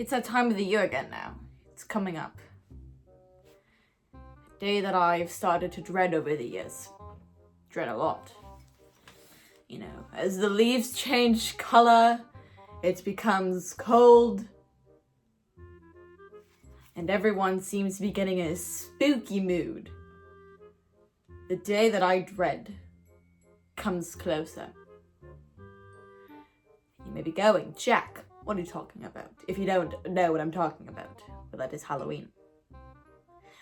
It's that time of the year again now. It's coming up. A day that I've started to dread over the years. Dread a lot. You know, as the leaves change color, it becomes cold. And everyone seems to be getting in a spooky mood. The day that I dread comes closer. You may be going, Jack, what are you talking about? If you don't know what I'm talking about, well, that is Halloween.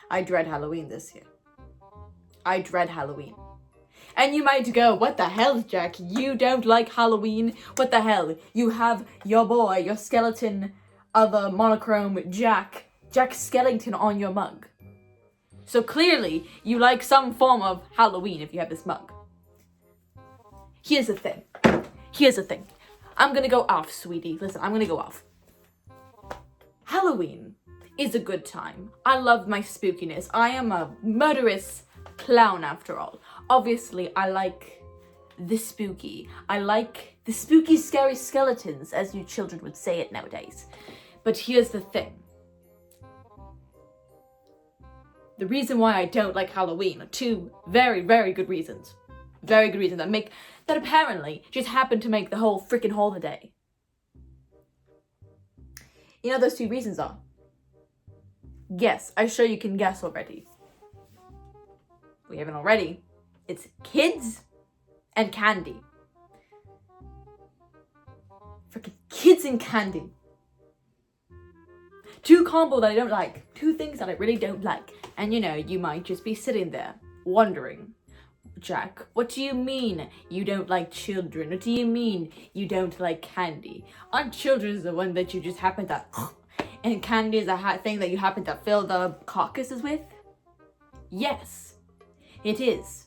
I dread Halloween this year. I dread Halloween. And you might go, what the hell, Jack? You don't like Halloween? What the hell? You have your boy, your skeleton of a monochrome Jack Skellington on your mug. So clearly, you like some form of Halloween if you have this mug. Here's the thing. I'm gonna go off, sweetie. Listen, I'm gonna go off. Halloween is a good time. I love my spookiness. I am a murderous clown after all. Obviously, I like the spooky. I like the spooky, scary skeletons, as you children would say it nowadays. But here's the thing. The reason why I don't like Halloween are two very, very good reasons. Very good reasons that apparently just happen to make the whole freaking holiday. You know those two reasons are? Guess. I'm sure you can guess already. We haven't already. It's kids and candy. Freaking kids and candy. Two combo that I don't like. Two things that I really don't like. And you know, you might just be sitting there wondering, Jack, what do you mean you don't like children? What do you mean you don't like candy? Aren't children the one that you just happen to... and candy is a thing that you happen to fill the carcasses with? Yes, it is.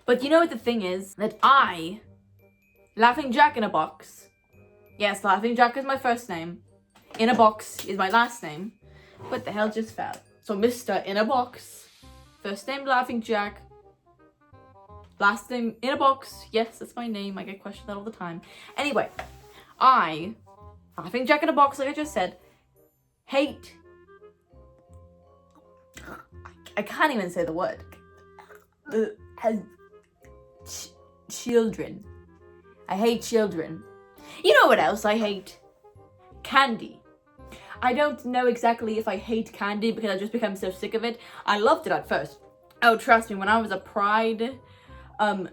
But you know what the thing is? That I, Laughing Jack in a Box, yes, Laughing Jack is my first name, in a box is my last name. What the hell just fell? So Mr. In a Box, first name Laughing Jack, last name in a box. Yes, that's my name. I get questioned that all the time. Anyway, I Laughing Jack in a Box, like I just said, hate... I can't even say the word. Children. I hate children. You know what else I hate? Candy. I don't know exactly if I hate candy because I just become so sick of it. I loved it at first. Oh, trust me, when I was a Pride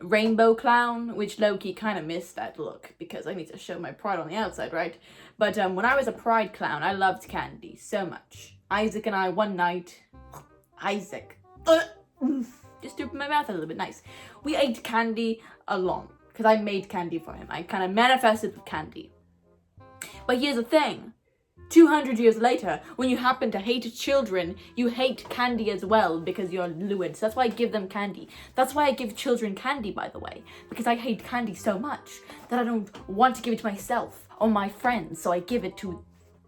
rainbow clown, which low-key kind of missed that look because I need to show my pride on the outside, right? But when I was a Pride clown, I loved candy so much. Isaac and I, one night, just open my mouth a little bit, nice. We ate candy a lot because I made candy for him. I kind of manifested with candy. But here's the thing. 200 years later, when you happen to hate children, you hate candy as well because you're lewd. So that's why I give them candy. That's why I give children candy, by the way. Because I hate candy so much that I don't want to give it to myself or my friends. So I give it to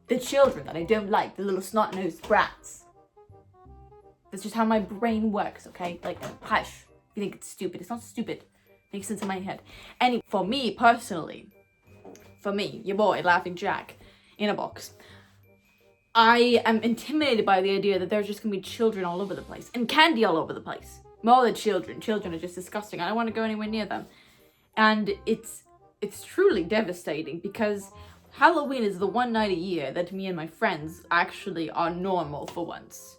the children that I don't like, the little snot-nosed brats. That's just how my brain works, okay? Like, hush. You think it's stupid. It's not stupid. Makes sense in my head. Anyway, for me, personally, your boy, Laughing Jack, in a box, I am intimidated by the idea that there's just gonna be children all over the place and candy all over the place. More than children. Children are just disgusting. I don't want to go anywhere near them. And it's truly devastating because Halloween is the one night a year that me and my friends actually are normal for once.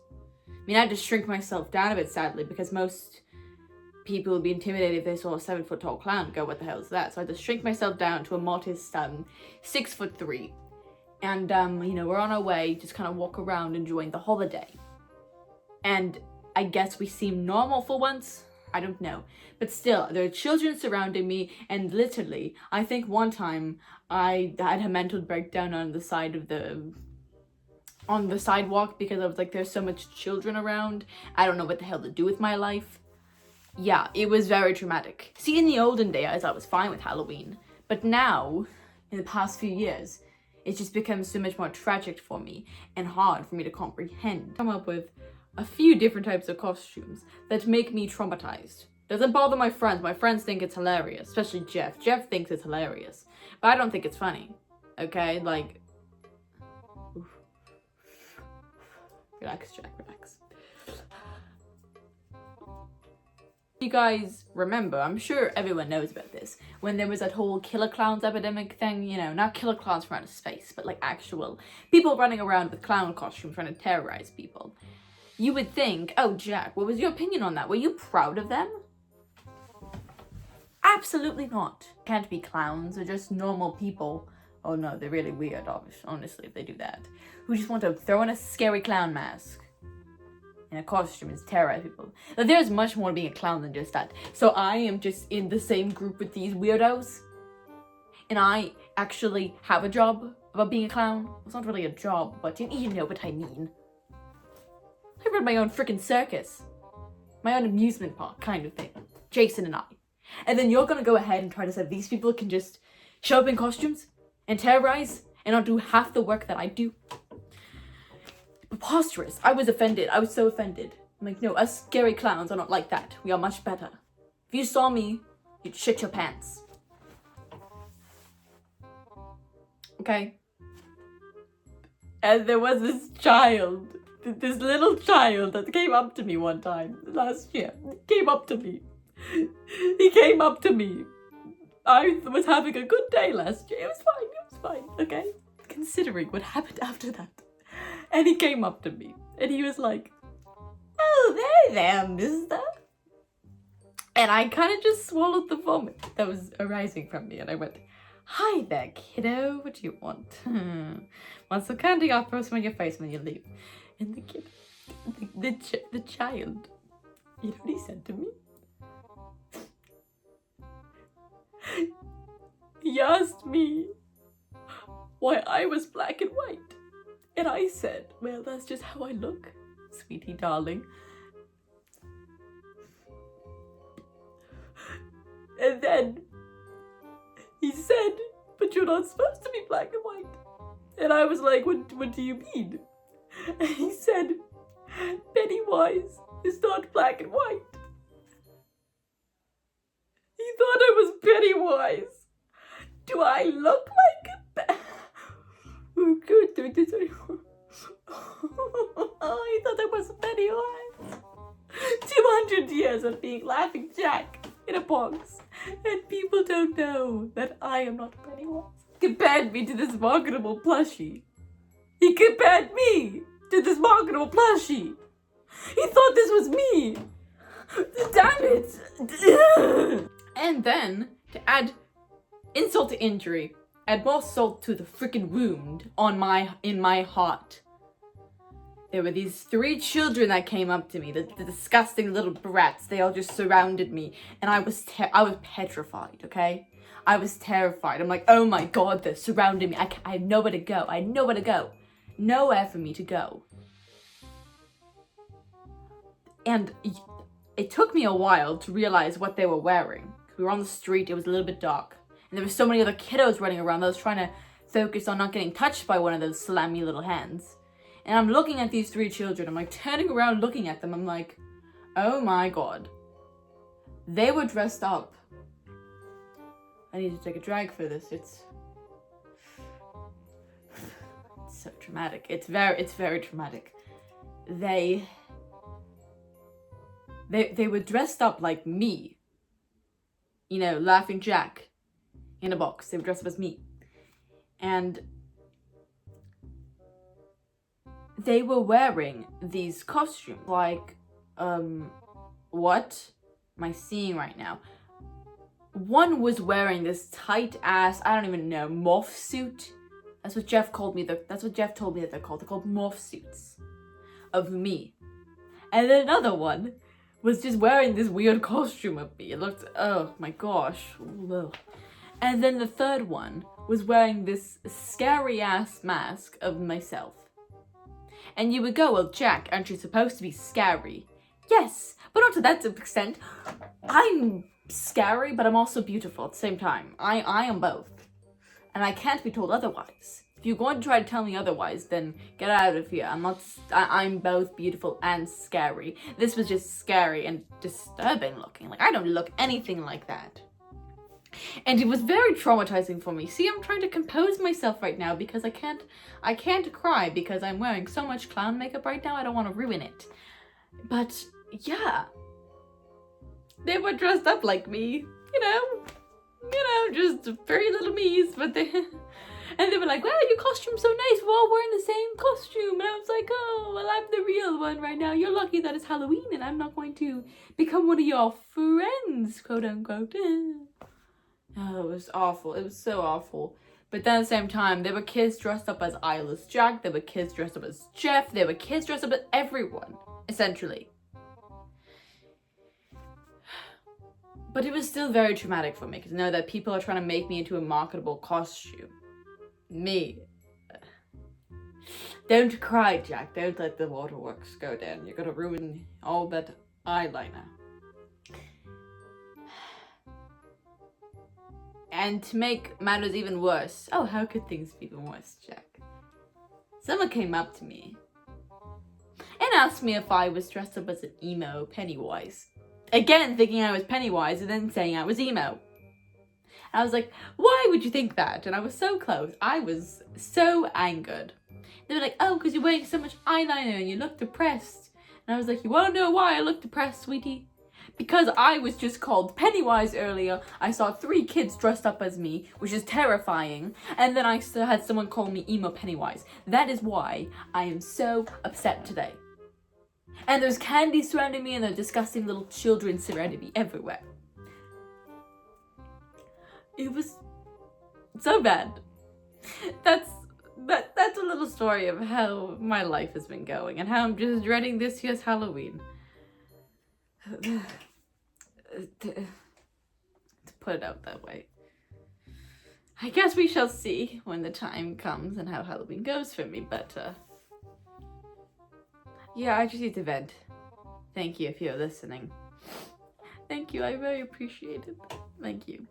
I mean, I had to shrink myself down a bit, sadly, because most people would be intimidated if they saw a 7-foot tall clown and go, what the hell is that? So I had to shrink myself down to a modest 6'3". And, you know, we're on our way, just kind of walk around enjoying the holiday. And I guess we seem normal for once. I don't know. But still, there are children surrounding me, and literally, I think one time I had a mental breakdown on the sidewalk because I was like, there's so much children around. I don't know what the hell to do with my life. Yeah, it was very traumatic. See, in the olden days, I was fine with Halloween. But now, in the past few years, it's just become so much more tragic for me and hard for me to comprehend. Come up with a few different types of costumes that make me traumatized. Doesn't bother my friends. My friends think it's hilarious, especially Jeff. Jeff thinks it's hilarious, but I don't think it's funny. Okay, like, oof. Relax, Jack, relax. You guys remember, I'm sure everyone knows about this, when there was that whole killer clowns epidemic thing, you know, not killer clowns from outer space, but like actual people running around with clown costumes trying to terrorize people. You would think, oh Jack, what was your opinion on that? Were you proud of them? Absolutely not. Can't be clowns, they're just normal people. Oh no, they're really weird, honestly, if they do that. Who just want to throw in a scary clown mask in a costume and terrorize people. Now, there's much more to being a clown than just that. So I am just in the same group with these weirdos. And I actually have a job about being a clown. It's not really a job, but you know what I mean. I run my own freaking circus. My own amusement park kind of thing. Jason and I. And then you're gonna go ahead and try to say these people can just show up in costumes and terrorize and not do half the work that I do. Preposterous. I was offended. I was so offended. I'm like, no, us scary clowns are not like that. We are much better. If you saw me, you'd shit your pants. Okay? And there was this child, this little child that came up to me one time last year. He came up to me. He came up to me. I was having a good day last year. It was fine, okay? Considering what happened after that. And he came up to me, and he was like, oh, there, mister. And I kind of just swallowed the vomit that was arising from me, and I went, hi there, kiddo, what do you want? Want some candy? I'll throw some on your face when you leave. And the kid, the child, you know what he said to me? He asked me why I was black and white. And I said, well, that's just how I look, sweetie darling. And then he said, but you're not supposed to be black and white. And I was like, what do you mean? And he said, Pennywise is not black and white. He thought I was Pennywise. Do I look like a oh, good. Oh, he thought I was Pennywise. 200 years of being Laughing Jack in a box, and people don't know that I am not Pennywise. Compared me to this marketable plushie. He compared me to this marketable plushie. He thought this was me. Damn it. And then, to add insult to injury, add more salt to the freaking wound in my heart. There were these 3 children that came up to me, the disgusting little brats. They all just surrounded me, and I was petrified, okay? I was terrified. I'm like, oh my god, they're surrounding me. I have nowhere to go. I have nowhere to go. Nowhere for me to go. And it took me a while to realize what they were wearing. We were on the street, it was a little bit dark. And there were so many other kiddos running around that I was trying to focus on not getting touched by one of those slimy little hands. And I'm looking at these 3 children. I'm like turning around looking at them. I'm like, oh my god. They were dressed up. I need to take a drag for this. It's so traumatic. It's very traumatic. They were dressed up like me. You know, Laughing Jack in a box. They were dressed up as me. And they were wearing these costumes. Like, what am I seeing right now? One was wearing this tight ass, I don't even know, morph suit. That's what Jeff told me that they're called. They're called morph suits of me. And then another one was just wearing this weird costume of me. It looked, oh my gosh. Ugh. And then the third one was wearing this scary ass mask of myself. And you would go, well, Jack, aren't you supposed to be scary? Yes, but not to that extent. I'm scary, but I'm also beautiful at the same time. I am both. And I can't be told otherwise. If you're going to try to tell me otherwise, then get out of here. I'm both beautiful and scary. This was just scary and disturbing looking. Like, I don't look anything like that. And it was very traumatizing for me. See, I'm trying to compose myself right now because I can't cry because I'm wearing so much clown makeup right now. I don't want to ruin it. But yeah, they were dressed up like me, just very little me's, but and they were like, wow, your costume's so nice, we're all wearing the same costume. And I was like, oh, well, I'm the real one right now. You're lucky that it's Halloween and I'm not going to become one of your friends, quote unquote. Oh, it was awful. It was so awful. But then at the same time, there were kids dressed up as Eyeless Jack, there were kids dressed up as Jeff, there were kids dressed up as everyone, essentially. But it was still very traumatic for me, because I know that people are trying to make me into a marketable costume. Me. Don't cry, Jack. Don't let the waterworks go down. You're gonna ruin all that eyeliner. And to make matters even worse, oh, how could things be even worse, Jack? Someone came up to me and asked me if I was dressed up as an emo Pennywise. Again, thinking I was Pennywise and then saying I was emo. And I was like, why would you think that? And I was so close. I was so angered. They were like, oh, because you're wearing so much eyeliner and you look depressed. And I was like, you won't know why I look depressed, sweetie. Because I was just called Pennywise earlier, I saw 3 kids dressed up as me, which is terrifying, and then I still had someone call me emo Pennywise. That is why I am so upset today. And there's candy surrounding me and there are disgusting little children surrounding me everywhere. It was so bad. That's a little story of how my life has been going and how I'm just dreading this year's Halloween. To put it out that way. I guess we shall see when the time comes and how Halloween goes for me, but yeah, I just need to vent. Thank you if you're listening. Thank you, I very appreciate it. Thank you.